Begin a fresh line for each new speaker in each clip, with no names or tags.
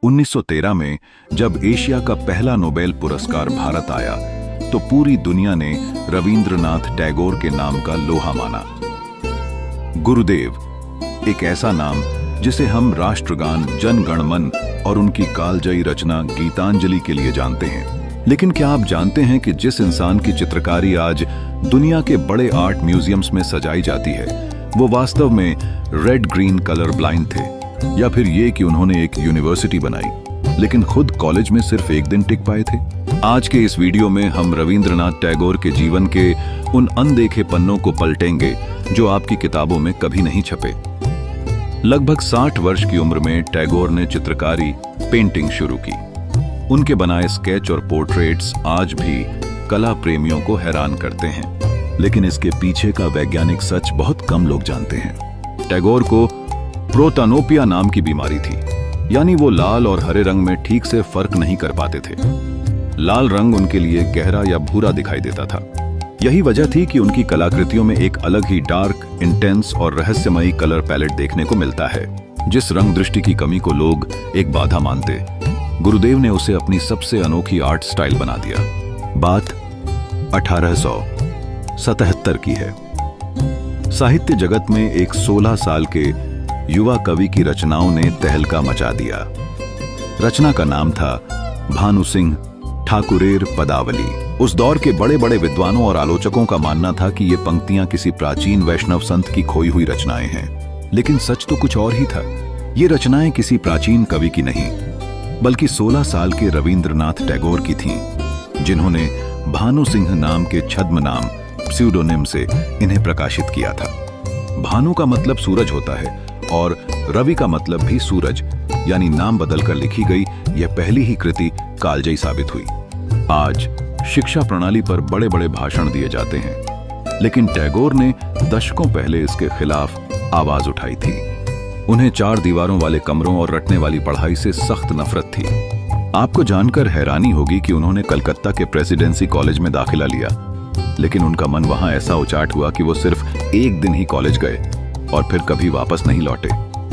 1913 में जब एशिया का पहला नोबेल पुरस्कार भारत आया तो पूरी दुनिया ने रविंद्रनाथ टैगोर के नाम का लोहा माना। गुरुदेव, एक ऐसा नाम जिसे हम राष्ट्रगान जन गण मन और उनकी कालजयी रचना गीतांजलि के लिए जानते हैं। लेकिन क्या आप जानते हैं कि जिस इंसान की चित्रकारी आज दुनिया के बड़े आर्ट म्यूजियम्स में सजाई जाती है, वो वास्तव में रेड ग्रीन कलर ब्लाइंड थे? या फिर ये कि उन्होंने एक यूनिवर्सिटी बनाई लेकिन खुद कॉलेज में सिर्फ एक दिन टिक पाए थे? आज के इस वीडियो में हम रविंद्रनाथ टैगोर के जीवन के उन अनदेखे पन्नों को पलटेंगे जो आपकी किताबों में कभी नहीं छपे। लगभग 60 वर्ष की उम्र में टैगोर ने चित्रकारी पेंटिंग शुरू की। उनके बनाए स्केच और पोर्ट्रेट्स आज भी कला प्रेमियों को हैरान करते हैं, लेकिन इसके पीछे का वैज्ञानिक सच बहुत कम लोग जानते हैं। टैगोर को प्रोटानोपिया नाम की बीमारी थी, यानी वो लाल और हरे रंग में ठीक से फर्क नहीं कर पाते थे। लाल रंग उनके लिए गहरा या भूरा दिखाई देता था। यही वजह थी कि उनकी कलाकृतियों में एक अलग ही डार्क, इंटेंस और रहस्यमयी कलर पैलेट देखने को मिलता है, जिस रंग दृष्टि की कमी को लोग एक बाधा मानते। गुरुदेव ने उसे अपनी सबसे अनोखी आर्ट स्टाइल बना दिया। बात 1877 की है। साहित्य जगत में एक 16 साल के युवा कवि की रचनाओं ने तहलका मचा दिया। रचना का नाम था भानु सिंह ठाकुरेर पदावली। उस दौर के बड़े बड़े विद्वानों और आलोचकों का मानना था कि ये पंक्तियां किसी प्राचीन वैष्णव संत की खोई हुई रचनाएं हैं, लेकिन सच तो कुछ और ही था। ये रचनाएं किसी प्राचीन कवि की नहीं, बल्कि 16 साल के रविंद्रनाथ टैगोर की थीं, जिन्होंने भानु सिंह नाम के छद्म नाम प्स्यूडोनिम से इन्हें प्रकाशित किया था। भानु का मतलब सूरज होता है और रवि का मतलब भी सूरज, यानी नाम बदलकर लिखी गई यह पहली ही कृति कालजयी साबित हुई। आज शिक्षा प्रणाली पर बड़े बड़े भाषण दिए जाते हैं, लेकिन टैगोर ने दशकों पहले इसके खिलाफ आवाज उठाई थी। उन्हें 4 दीवारों वाले कमरों और रटने वाली पढ़ाई से सख्त नफरत थी। आपको जानकर हैरानी होगी कि उन्होंने कलकत्ता के प्रेसिडेंसी कॉलेज में दाखिला लिया, लेकिन उनका मन वहां ऐसा उचाट हुआ कि वो सिर्फ एक दिन ही कॉलेज गए और फिर कभी वापस नहीं लौटे।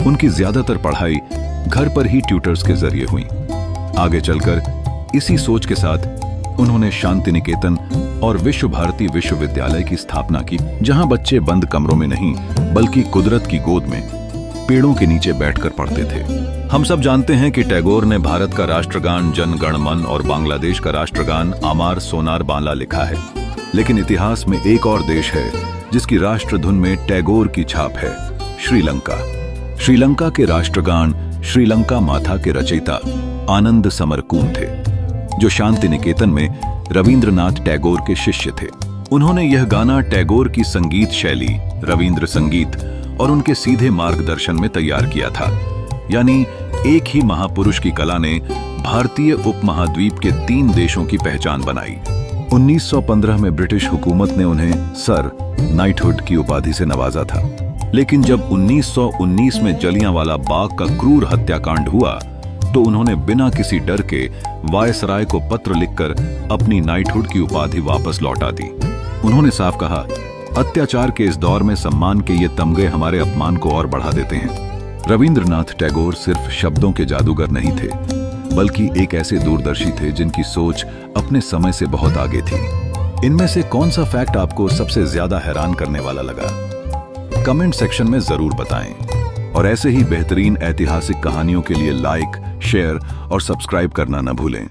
उनकी ज्यादातर पढ़ाई घर पर ही ट्यूटर्स के जरिए हुई। आगे चलकर इसी सोच के साथ उन्होंने शांति निकेतन और विश्व भारती विश्वविद्यालय की स्थापना की, जहां बच्चे बंद कमरों में नहीं बल्कि कुदरत की गोद में पेड़ों के नीचे बैठकर पढ़ते थे। हम सब जानते हैं कि टैगोर ने भारत का राष्ट्रगान जन गण मन और बांग्लादेश का राष्ट्रगान आमार सोनार बांला लिखा है, लेकिन इतिहास में एक और देश है जिसकी राष्ट्रधुन में टैगोर की छाप है, श्रीलंका। श्रीलंका के राष्ट्रगान श्रीलंका माथा के रचयिता आनंद समरकून थे, जो शांति निकेतन में रविंद्रनाथ टैगोर के शिष्य थे। उन्होंने यह गाना टैगोर की संगीत शैली रविंद्र संगीत और उनके सीधे मार्गदर्शन में तैयार किया था, यानी एक ही महापुरुष की कला ने भारतीय उपमहाद्वीप के 3 देशों की पहचान बनाई। 1915 में ब्रिटिश हुकूमत ने उन्हें सर नाइटहुड की उपाधि से नवाजा था, लेकिन जब 1919 में जलियांवाला बाग का क्रूर हत्याकांड हुआ तो उन्होंने बिना किसी डर के वायसराय को पत्र लिखकर अपनी नाइटहुड की उपाधि वापस लौटा दी। उन्होंने साफ कहा, अत्याचार के इस दौर में सम्मान के ये तमगे हमारे अपमान को और बढ़ा देते हैं। रविंद्रनाथ टैगोर सिर्फ शब्दों के जादूगर नहीं थे, बल्कि एक ऐसे दूरदर्शी थे जिनकी सोच अपने समय से बहुत आगे थी। इनमें से कौन सा फैक्ट आपको सबसे ज्यादा हैरान करने वाला लगा? कमेंट सेक्शन में जरूर बताएं और ऐसे ही बेहतरीन ऐतिहासिक कहानियों के लिए लाइक, शेयर और सब्सक्राइब करना न भूलें।